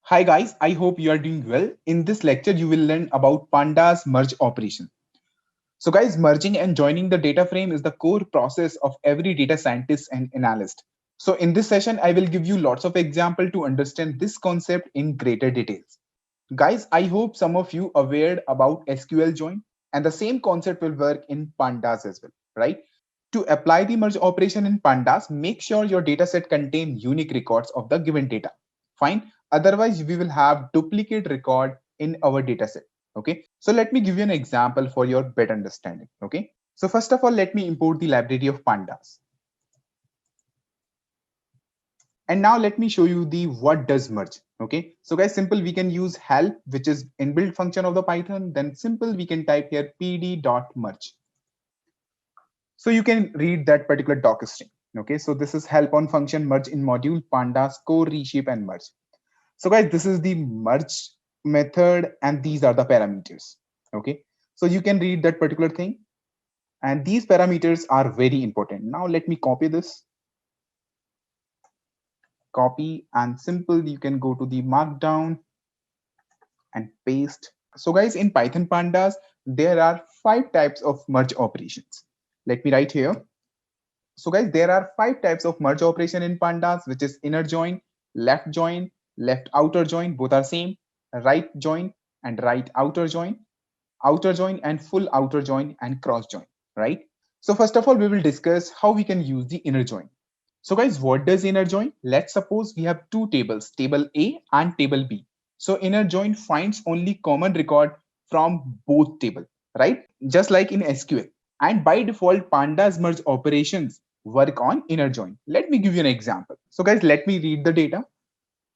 Hi guys, I hope you are doing well. In this lecture, you will learn about Pandas merge operation. So guys, merging and joining the data frame is the core process of every data scientist and analyst. So in this session, I will give you lots of example to understand this concept in greater details. Guys, I hope some of you aware about SQL join and the same concept will work in Pandas as well, right? To apply the merge operation in Pandas, make sure your dataset contain unique records of the given data. Fine. Otherwise, we will have duplicate record in our dataset. Okay. So let me give you an example for your better understanding. Okay. So first of all, let me import the library of Pandas. And now let me show you the what does merge. Okay. So guys, simple, we can use help, which is inbuilt function of the Python. Then simple, we can type here pd.merge. So you can read that particular doc string. Okay, so this is help on function merge in module pandas core reshape and merge. So guys, this is the merge method and these are the parameters. Okay, so you can read that particular thing and these parameters are very important. Now let me copy this, copy and simple, you can go to the markdown and paste. So guys, in Python pandas, there are 5 types of merge operations. Let me write here. So guys, there are 5 types of merge operation in pandas, which is inner join, left outer join, both are same, right join and right outer join and full outer join and cross join, right? So first of all, we will discuss how we can use the inner join. So guys, what does inner join? Let's suppose we have two tables, table A and table B. So inner join finds only common record from both table, right? Just like in SQL. And by default, pandas merge operations work on inner join. Let me give you an example. So guys, let me read the data.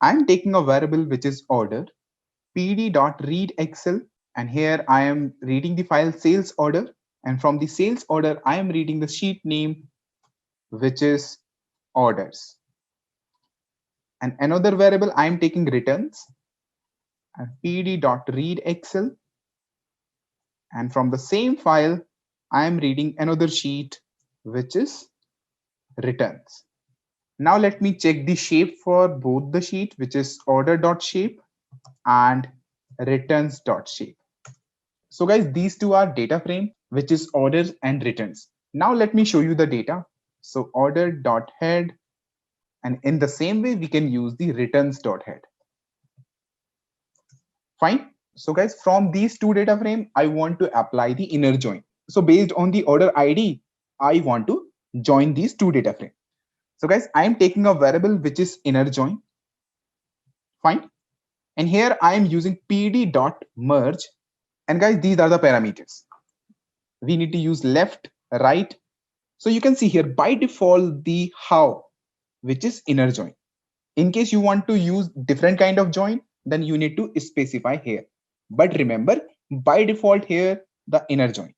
I'm taking a variable which is order, pd.read excel, and here I am reading the file sales order. And from the sales order, I am reading the sheet name, which is orders. And another variable, I am taking returns and pd.read excel. And from the same file, I am reading another sheet, which is returns. Now let me check the shape for both the sheet, which is order.shape and returns.shape. So guys, these two are data frame, which is orders and returns. Now let me show you the data. So order.head, and in the same way, we can use the returns.head. Fine. So guys, from these two data frame, I want to apply the inner join. So based on the order ID, I want to join these two data frame. So guys, I am taking a variable which is inner join. Fine. And here I am using pd.merge. And guys, these are the parameters. We need to use left, right. So you can see here by default the how, which is inner join. In case you want to use different kind of join, then you need to specify here. But remember, by default here, the inner join.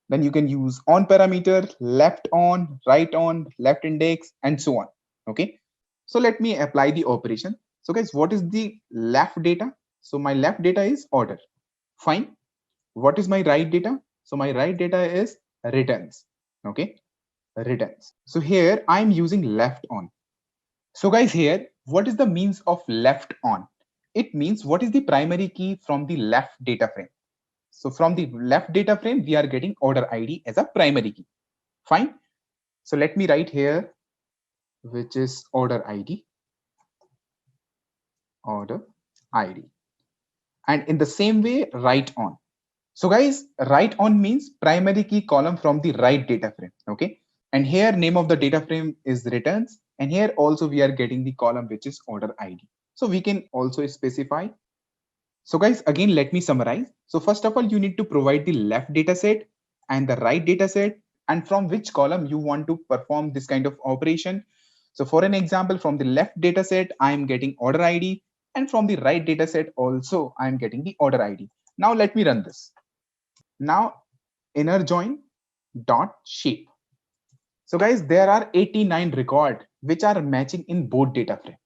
Then you can use on parameter, left on, right on, left index, and so on. Okay. So let me apply the operation. So guys, what is the left data? So my left data is order. Fine. What is my right data? So my right data is returns. Okay. Returns. So here I'm using left on. So guys, here, what is the means of left on? It means what is the primary key from the left data frame. So from the left data frame, we are getting order ID as a primary key. Fine. So let me write here, which is order ID. Order ID. And in the same way, right on. So guys, right on means primary key column from the right data frame. Okay. And here name of the data frame is returns. And here also we are getting the column which is order ID. So we can also specify. So guys, again, let me summarize. So first of all, you need to provide the left data set and the right data set and from which column you want to perform this kind of operation. So for an example, from the left data set, I am getting order ID and from the right data set also I am getting the order ID. Now let me run this. Now inner join dot shape. So guys, there are 89 record which are matching in both data frame.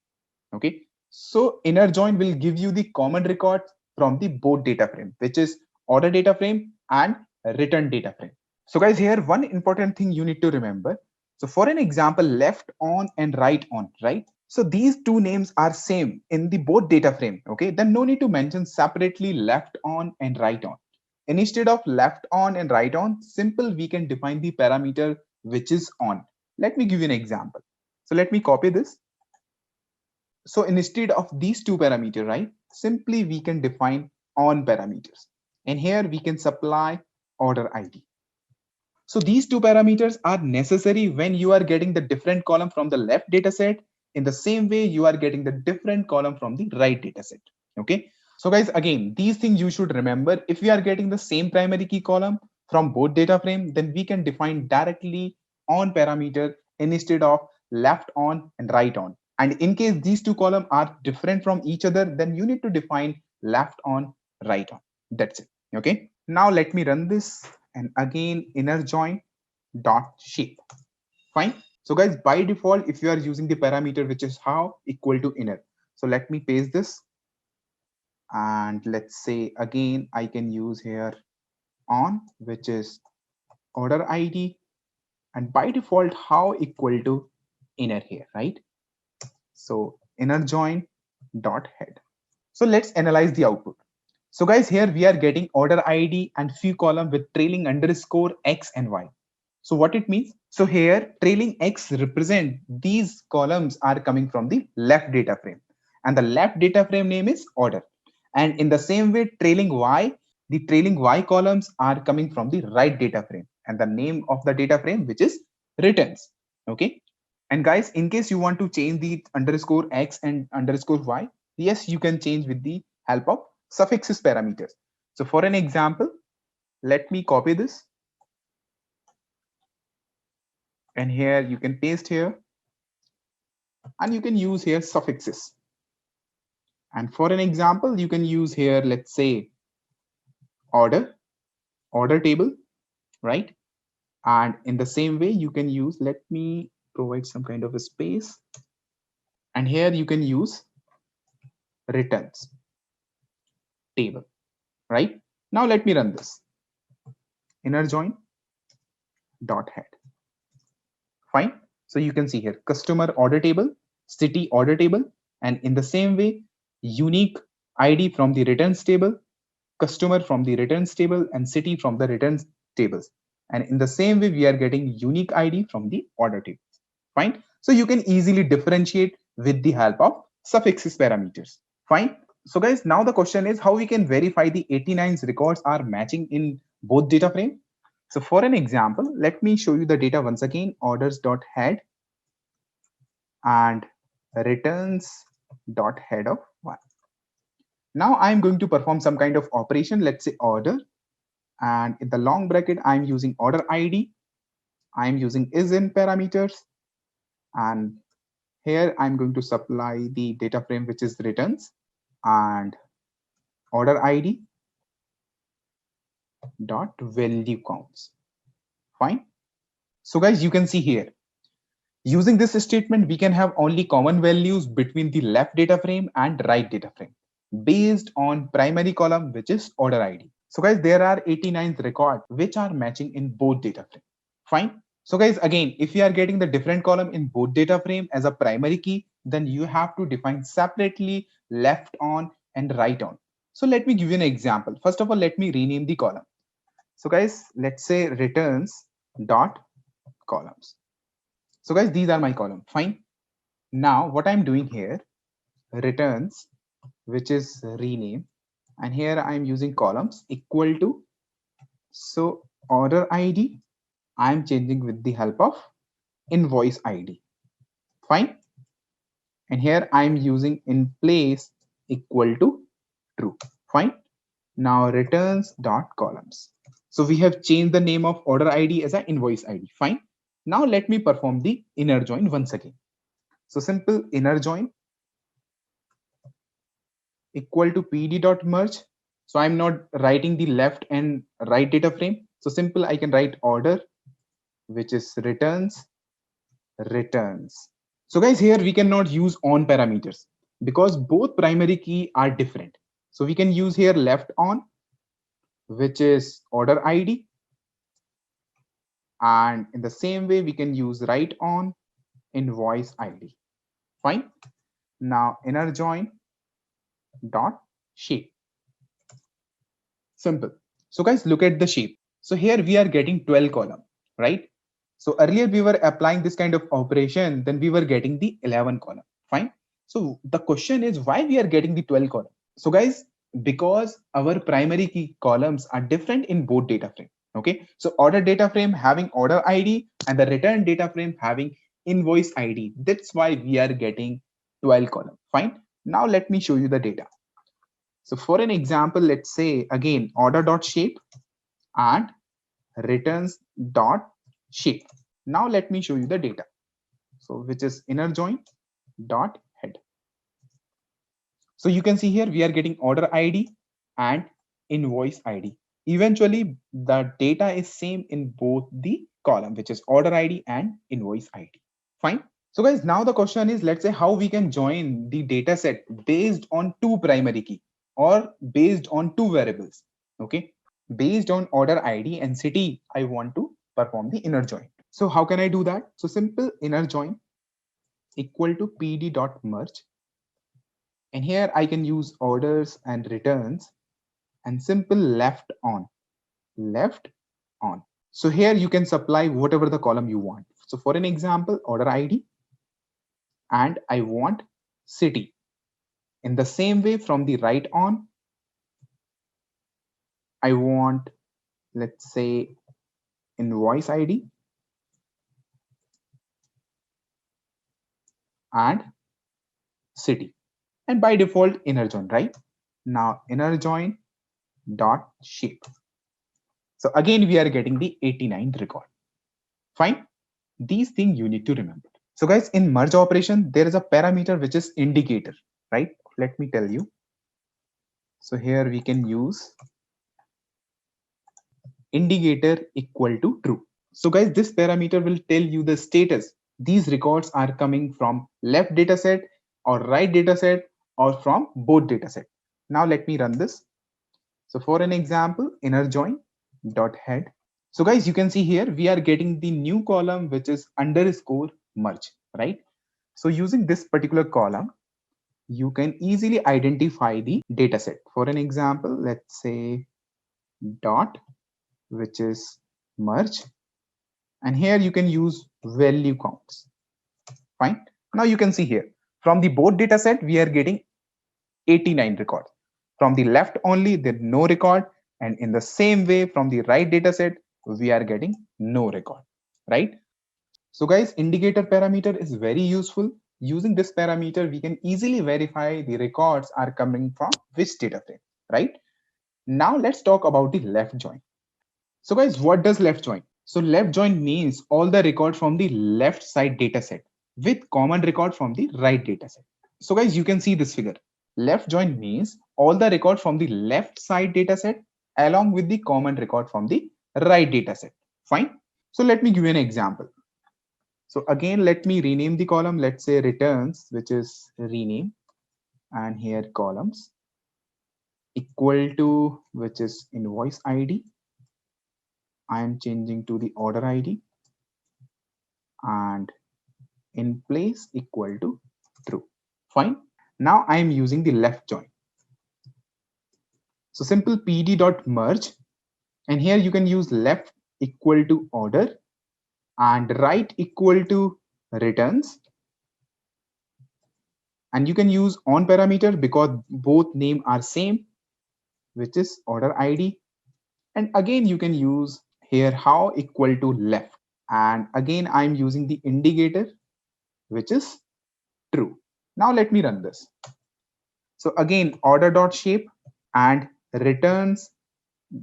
Okay. So inner join will give you the common records from the both data frame, which is order data frame and return data frame. So guys, here one important thing you need to remember. So for an example, left on and right on, right? So these two names are same in the both data frame. Okay, then no need to mention separately left on and right on. Instead of left on and right on, simple we can define the parameter which is on. Let me give you an example. So let me copy this. So instead of these two parameters, right, simply we can define on parameters. And here we can supply order ID. So these two parameters are necessary when you are getting the different column from the left data set. In the same way, you are getting the different column from the right data set. Okay. So guys, again, these things you should remember. If we are getting the same primary key column from both data frame, then we can define directly on parameter instead of left on and right on. And in case these two columns are different from each other, then you need to define left on, right on. That's it. Okay. Now let me run this, and again inner join dot shape. Fine. So guys, by default, if you are using the parameter which is how equal to inner. So let me paste this, and let's say again I can use here on, which is order ID, and by default how equal to inner here, right? So inner join dot head. So let's analyze the output. So guys, here we are getting order ID and few column with trailing underscore X and Y. So what it means? So here trailing X represent these columns are coming from the left data frame, and the left data frame name is order. And in the same way, trailing Y, the trailing Y columns are coming from the right data frame, and the name of the data frame which is returns. Okay. And guys, in case you want to change the underscore X and underscore Y, yes, you can change with the help of suffixes parameters. So for an example, let me copy this, and here you can paste here, and you can use here suffixes. And for an example, you can use here, let's say order table, right? And in the same way, you can use, let me provide some kind of a space, and here you can use returns table, right? Now let me run this, inner join dot head. Fine. So you can see here customer order table, city order table, and in the same way, unique ID from the returns table, customer from the returns table, and city from the returns tables. And in the same way, we are getting unique ID from the order table. Fine. So you can easily differentiate with the help of suffixes parameters. Fine. So guys, now the question is how we can verify the 89's records are matching in both data frame. So for an example, let me show you the data once again, orders.head and returns.head of 1. Now I'm going to perform some kind of operation, let's say order, and in the long bracket, I'm using order ID. I'm using is in parameters, and here I'm going to supply the data frame, which is returns, and order ID dot value counts. Fine. So guys, you can see here, using this statement, we can have only common values between the left data frame and right data frame based on primary column, which is order ID. So guys, there are 89 records which are matching in both data frame. Fine. So guys, again, if you are getting the different column in both data frame as a primary key, then you have to define separately left on and right on. So let me give you an example. First of all, let me rename the column. So guys, let's say returns dot columns. So guys, these are my column. Fine. Now what I'm doing here, returns, which is rename, and here I'm using columns equal to, so order ID, I'm changing with the help of invoice ID. Fine. And here I'm using in place equal to true. Fine. Now returns dot columns. So we have changed the name of order ID as an invoice ID. Fine. Now let me perform the inner join once again. So simple inner join equal to pd.merge. So I'm not writing the left and right data frame. So simple, I can write order, which is returns. So guys, here we cannot use on parameters because both primary key are different. So we can use here left on, which is order ID. And in the same way, we can use right on invoice ID. Fine. Now inner join dot shape. Simple. So guys, look at the shape. So here we are getting 12 column, right? So earlier we were applying this kind of operation, then we were getting the 11 column. Fine. So the question is why we are getting the 12 column. So guys, because our primary key columns are different in both data frame. Okay. So order data frame having order ID and the return data frame having invoice ID. That's why we are getting 12 column. Fine. Now let me show you the data. So for an example, let's say again order.shape and returns.shape. Now let me show you the data. So which is inner join dot head. So you can see here we are getting order ID and invoice ID. Eventually the data is same in both the column, which is order ID and invoice ID. Fine. So guys, now the question is, let's say how we can join the data set based on two primary key or based on two variables. Okay. Based on order ID and city, I want to perform the inner join. So how can I do that? So simple inner join equal to pd.merge. And here I can use orders and returns and simple left on. So here you can supply whatever the column you want. So for an example, order ID, and I want city. In the same way, from the right on, I want, let's say, invoice ID and city. And by default, inner join, right? Now inner join dot shape. So again, we are getting the 89 record. Fine. These things you need to remember. So guys, in merge operation, there is a parameter which is indicator, right? Let me tell you. So here we can use indicator equal to true. So guys, this parameter will tell you the status. These records are coming from left dataset or right dataset or from both dataset. Now let me run this. So for an example, inner join dot head. So guys, you can see here we are getting the new column which is underscore merge, right? So using this particular column, you can easily identify the dataset. For an example, let's say dot, which is merge, and here you can use value counts. Fine. Now you can see here from the both dataset we are getting 89 records. From the left only there no record, and in the same way from the right dataset we are getting no record, right? So guys, indicator parameter is very useful. Using this parameter we can easily verify the records are coming from which data frame, right? Now let's talk about the left join. So guys, what does left join? So left join means all the record from the left side dataset with common record from the right dataset. So guys, you can see this figure. Left join means all the record from the left side dataset along with the common record from the right dataset. Fine. So let me give you an example. So again, let me rename the column. Let's say returns, which is rename, and here columns equal to, which is invoice ID. I am changing to the order ID, and in place equal to true. Fine. Now I am using the left join. So simple pd.merge, and here you can use left equal to order and right equal to returns, and you can use on parameter because both name are same, which is order ID, and again you can use here how equal to left, and again I'm using the indicator, which is true. Now let me run this. So again order dot shape and returns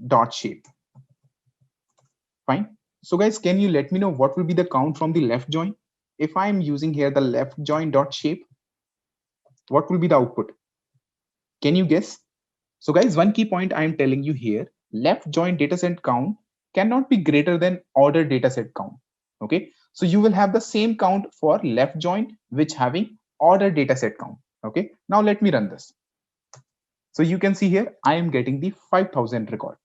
dot shape. Fine. So guys, can you let me know what will be the count from the left join? If I'm using here the left join dot shape, what will be the output? Can you guess? So guys, one key point I am telling you here, left join dataset count cannot be greater than order dataset count. Okay. So you will have the same count for left join, which having order dataset count. Okay. Now let me run this. So you can see here, I am getting the 5000 record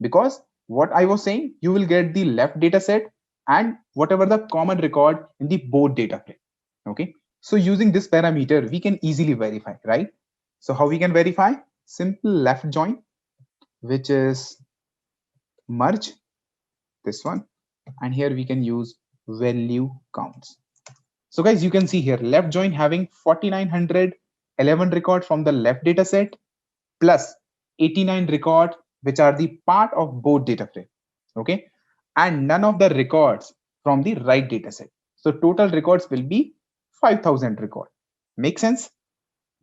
because what I was saying, you will get the left data set and whatever the common record in the both data frame. Okay. So using this parameter, we can easily verify, right? So how we can verify? Simple left join, which is merge, this one, and here we can use value counts. So guys, you can see here left join having 4911 record from the left data set plus 89 record which are the part of both data frame. Okay, and none of the records from the right data set. So total records will be 5000 record. Make sense?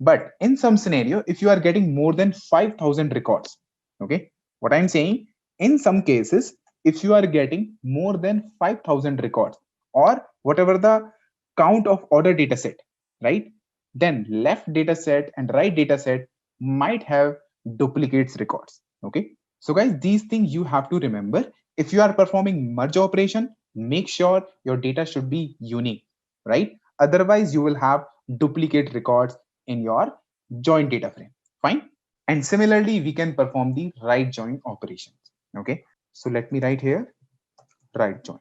But in some scenario, if you are getting more than 5000 records, okay, what I'm saying, in some cases, if you are getting more than 5000 records or whatever the count of order data set, right, then left data set and right data set might have duplicates records. Okay, so guys, these things you have to remember. If you are performing merge operation, make sure your data should be unique, right? Otherwise you will have duplicate records in your join data frame. Fine. And similarly, we can perform the right join operations. Okay. So let me write here right join.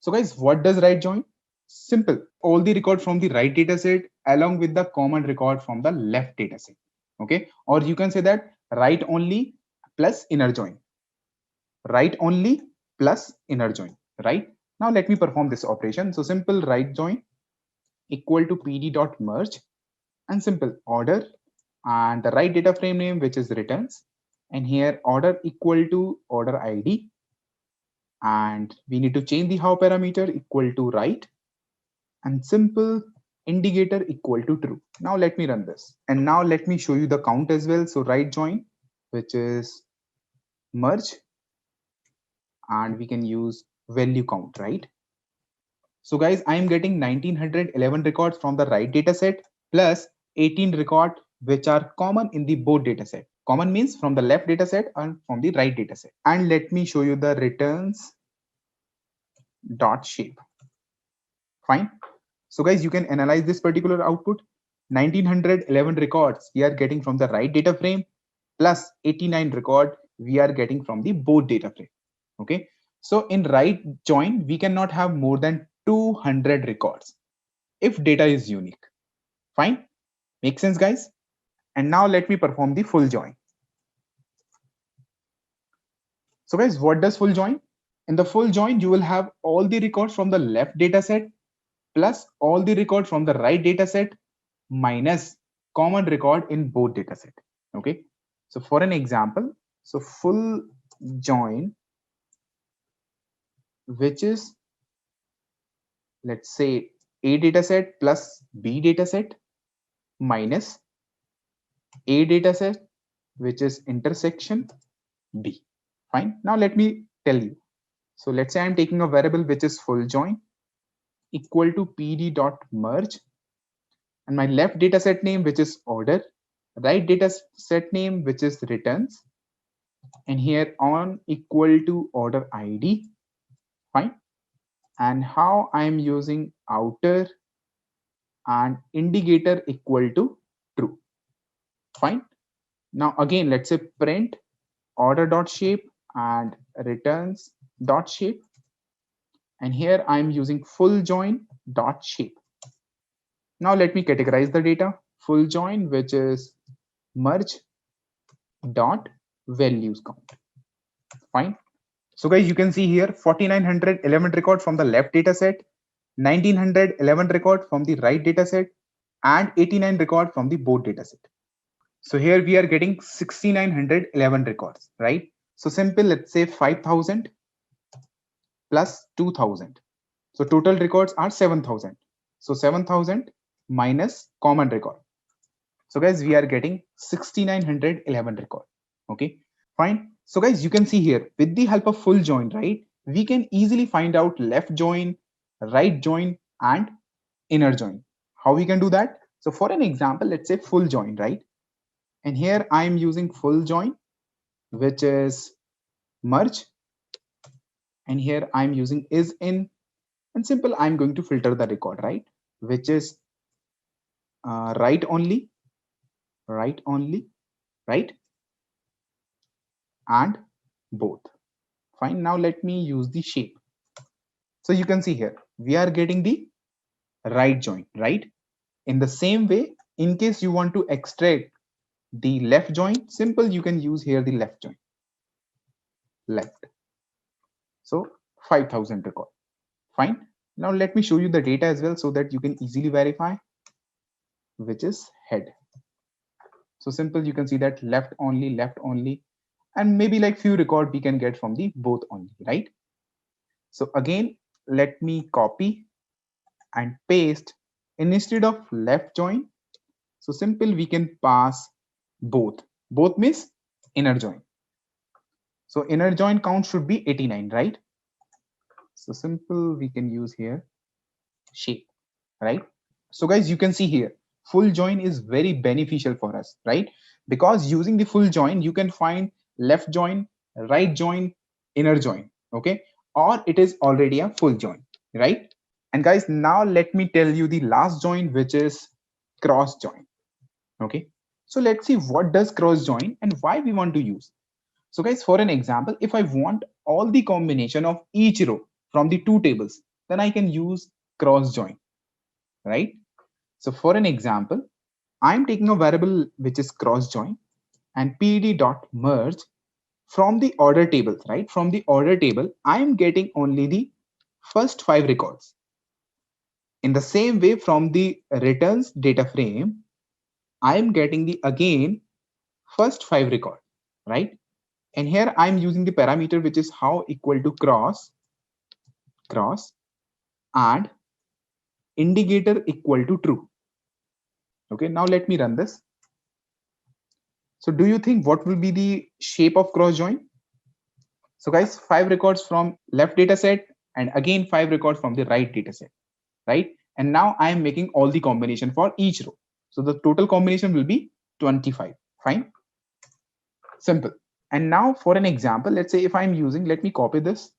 So guys, what does right join? Simple. All the record from the right data set along with the common record from the left data set. Okay. Or you can say that right only plus inner join. Right only plus inner join. Right. Now let me perform this operation. So simple right join equal to pd.merge and simple order and the right data frame name which is returns, and here order equal to order id, and we need to change the how parameter equal to right and simple indicator equal to true. Now let me run this and now let me show you the count as well. So right join which is merge and we can use value count, right? So guys, I am getting 1911 records from the right data set plus 18 record which are common in the both data set. Common means from the left data set and from the right data set. And let me show you the returns dot shape. Fine. So guys, you can analyze this particular output. 1911 records we are getting from the right data frame plus 89 record we are getting from the both data frame. Okay. So in right join, we cannot have more than 200 records if data is unique. Fine. Make sense, guys? And now let me perform the full join. So guys, what does full join? In the full join, you will have all the records from the left data set plus all the record from the right data set minus common record in both data set. Okay. So for an example, so full join, which is, let's say, A dataset plus B dataset minus A dataset, which is intersection B. Fine. Now let me tell you. So let's say I'm taking a variable which is full join equal to pd.merge and my left dataset name which is order, right dataset name which is returns, and here on equal to order ID. Fine. And how I'm using outer and indicator equal to true. Fine. Now again, let's say print order dot shape and returns dot shape, and here I'm using full join dot shape. Now let me categorize the data. Full join, which is merge dot values count. Fine. So guys, you can see here 4911 record from the left data set, 1911 record from the right data set, and 89 record from the both data set. So here we are getting 6911 records, right? So simple, let's say 5000 plus 2000. So total records are 7000. So 7000 minus common record. So guys, we are getting 6911 record. Okay, fine. So guys, you can see here with the help of full join, right? We can easily find out left join, right join, and inner join. How we can do that? So for an example, let's say full join, right? And here I'm using full join, which is merge. And here I'm using is in, and simple, I'm going to filter the record, right? Which is right only, right only, right? And both. Fine. Now let me use the shape. So you can see here, we are getting the right join, right? In the same way, in case you want to extract the left join, simple, you can use here the left join, left. So 5000 record, fine. Now let me show you the data as well so that you can easily verify, which is head. So simple, you can see that left only, and maybe like few record we can get from the both only, right? So again, let me copy and paste. Instead of left join, so simple, we can pass both. Both means inner join. So inner join count should be 89, right? So simple, we can use here shape, right? So guys, you can see here, full join is very beneficial for us, right? Because using the full join, you can find left join, right join, inner join, okay? Or it is already a full join, right? And guys, now let me tell you the last join, which is cross join, okay? So let's see what does cross join and why we want to use. So guys, for an example, if I want all the combination of each row from the two tables, then I can use cross join, right? So for an example, I'm taking a variable which is cross join and pd.merge from the order tables, right? From the order table, I'm getting only the first 5 records. In the same way, from the returns data frame, I'm getting the again first 5 record, right? And here I'm using the parameter which is how equal to cross and indicator equal to true. Okay, now let me run this. So do you think what will be the shape of cross join? So guys, 5 records from left data set and again 5 records from the right data set, right? And now I am making all the combination for each row. So the total combination will be 25, fine, simple. And now for an example, let's say if I'm using, let me copy this.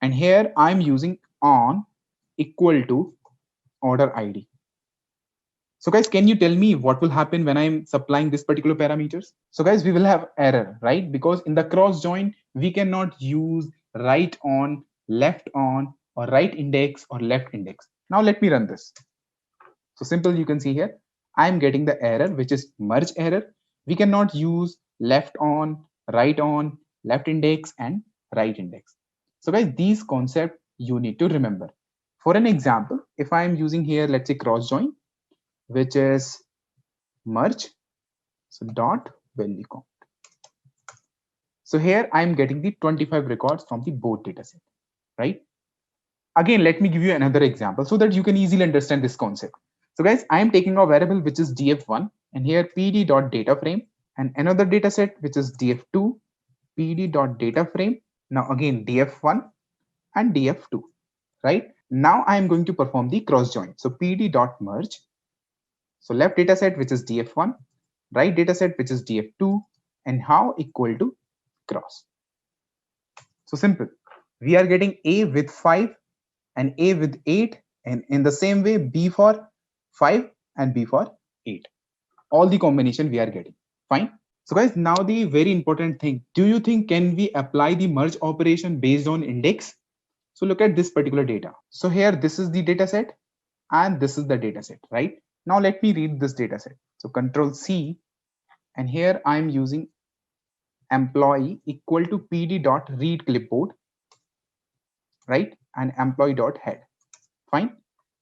And here I'm using on equal to order ID. So guys, can you tell me what will happen when I'm supplying this particular parameters? So guys, we will have error, right? Because in the cross join, we cannot use right on, left on, or right index or left index. Now let me run this. So simple, you can see here, I'm getting the error, which is merge error. We cannot use left on, left index, and right index. So guys, these concepts you need to remember. For an example, if I'm using here, let's say cross join, which is merge, so dot value count. So here I'm getting the 25 records from the both dataset, right? Again, let me give you another example so that you can easily understand this concept. So guys, I am taking a variable which is df1 and here pd.dataframe and another dataset which is df2, pd.dataframe. Now again df1 and df2, right? Now I am going to perform the cross join. So pd.merge. So left dataset which is df1, right dataset which is df2, and how equal to cross. So simple. We are getting A with 5 and A with 8, and in the same way B for 5 and B for 8. All the combination we are getting. Fine. So guys, now the very important thing. Do you think can we apply the merge operation based on index? So look at this particular data. So here this is the data set and this is the data set, right? Now let me read this data set. So control C, and here I'm using employee equal to pd.read clipboard, right? And employee.head, fine.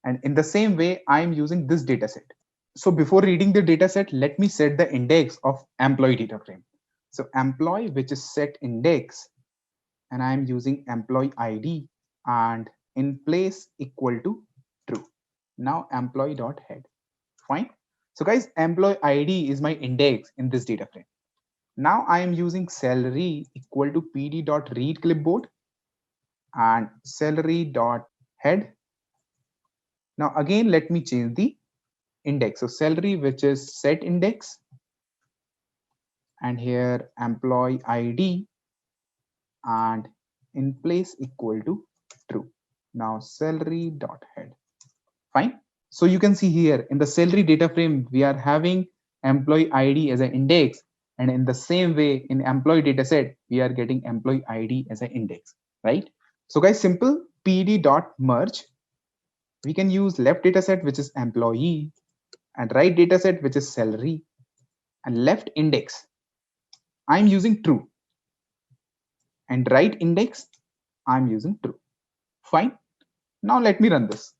And in the same way, I'm using this data set. So before reading the data set, let me set the index of employee data frame. So employee, which is set index, and I'm using employee ID and in place equal to true. Now employee.head, fine. So guys, employee ID is my index in this data frame. Now I am using salary equal to pd.read clipboard and salary.head. Now again, let me change the index. So salary, which is set index, and here employee ID and in place equal to true. Now salary.head, fine. So you can see here in the salary data frame, we are having employee ID as an index, and in the same way in employee data set, we are getting employee ID as an index, right? So guys, simple. pd.merge, we can use left dataset, which is employee, and right dataset, which is salary, and left index, I'm using true, and right index, I'm using true. Fine. Now let me run this.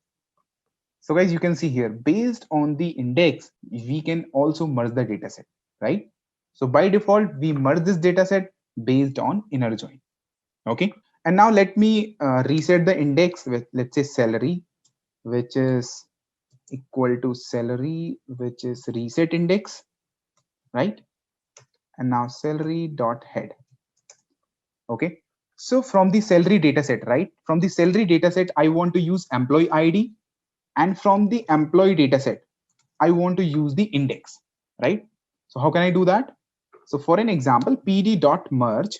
So guys, you can see here, based on the index, we can also merge the dataset, right? So by default, we merge this dataset based on inner join. Okay. And now let me reset the index with, let's say, salary, which is equal to salary, which is reset index, right? And now salary dot head. Okay. So from the salary dataset, right? From the salary dataset, I want to use employee ID, and from the employee dataset, I want to use the index, right? So how can I do that? So for an example, pd.merge,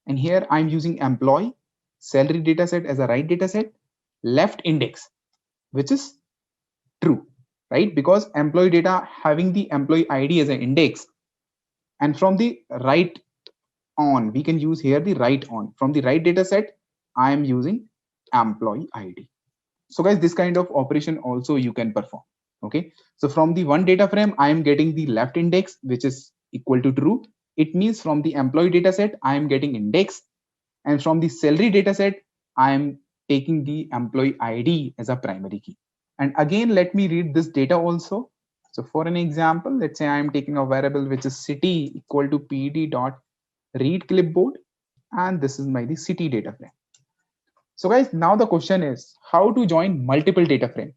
and here I'm using employee, salary dataset as a right dataset, left index, which is true, right? Because employee data having the employee ID as an index, and from the right on, we can use here the right on. From the right dataset, I am using employee ID. So guys, this kind of operation also you can perform. Okay, so from the one data frame, I am getting the left index, which is equal to true. It means from the employee data set, I am getting index, and from the salary data set, I am taking the employee ID as a primary key. And again, let me read this data also. So for an example, let's say I am taking a variable which is city equal to pd dot read clipboard, and this is my the city data frame. So guys, now the question is how to join multiple data frames.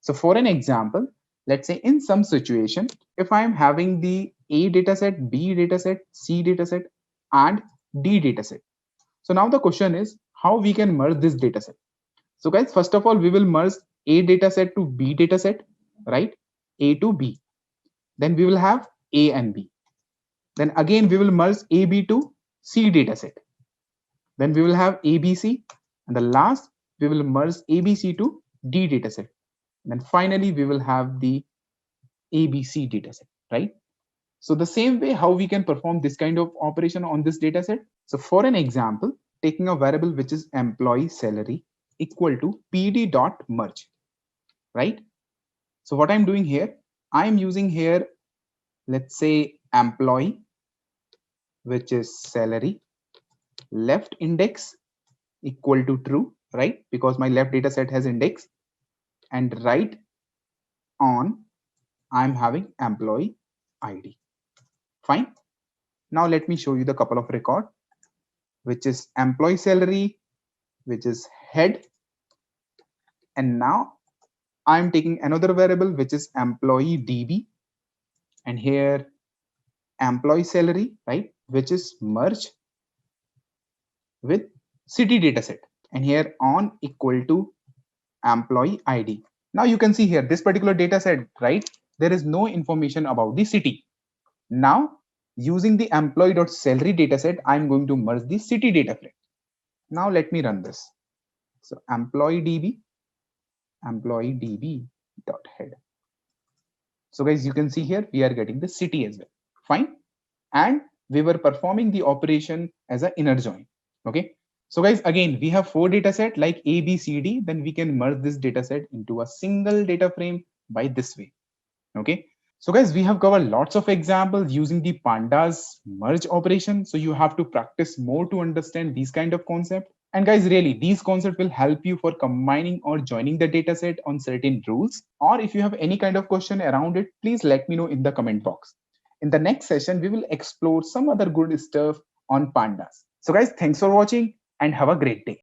So for an example, let's say in some situation, if I'm having the A dataset, B dataset, C dataset, and D dataset. So now the question is how we can merge this dataset. So guys, first of all, we will merge A dataset to B dataset, right? A to B. Then we will have A and B. Then again, we will merge AB to C dataset. Then we will have ABC, and the last we will merge ABC to D dataset. And then finally we will have the ABC dataset, right? So the same way how we can perform this kind of operation on this dataset. So for an example, taking a variable which is employee salary equal to pd.merge, right? So what I'm doing here, I'm using here, let's say employee, which is salary, left index equal to true, right? Because my left data set has index, and right on, I'm having employee ID. Fine. Now let me show you the couple of record, which is employee salary, which is head. And now I'm taking another variable, which is employee DB. And here employee salary, right? Which is merge with city dataset. And here on equal to employee ID. Now you can see here this particular data set, right? There is no information about the city. Now using the employee.salary dataset, I'm going to merge the city data frame. Now let me run this. So employee DB dot head. So guys, you can see here we are getting the city as well. Fine. And we were performing the operation as an inner join. Okay. So guys, again, we have 4 data set like A, B, C, D. Then we can merge this data set into a single data frame by this way. Okay. So guys, we have covered lots of examples using the pandas merge operation. So you have to practice more to understand these kind of concepts. And guys, really, these concepts will help you for combining or joining the dataset on certain rules. Or if you have any kind of question around it, please let me know in the comment box. In the next session, we will explore some other good stuff on pandas. So guys, thanks for watching and have a great day.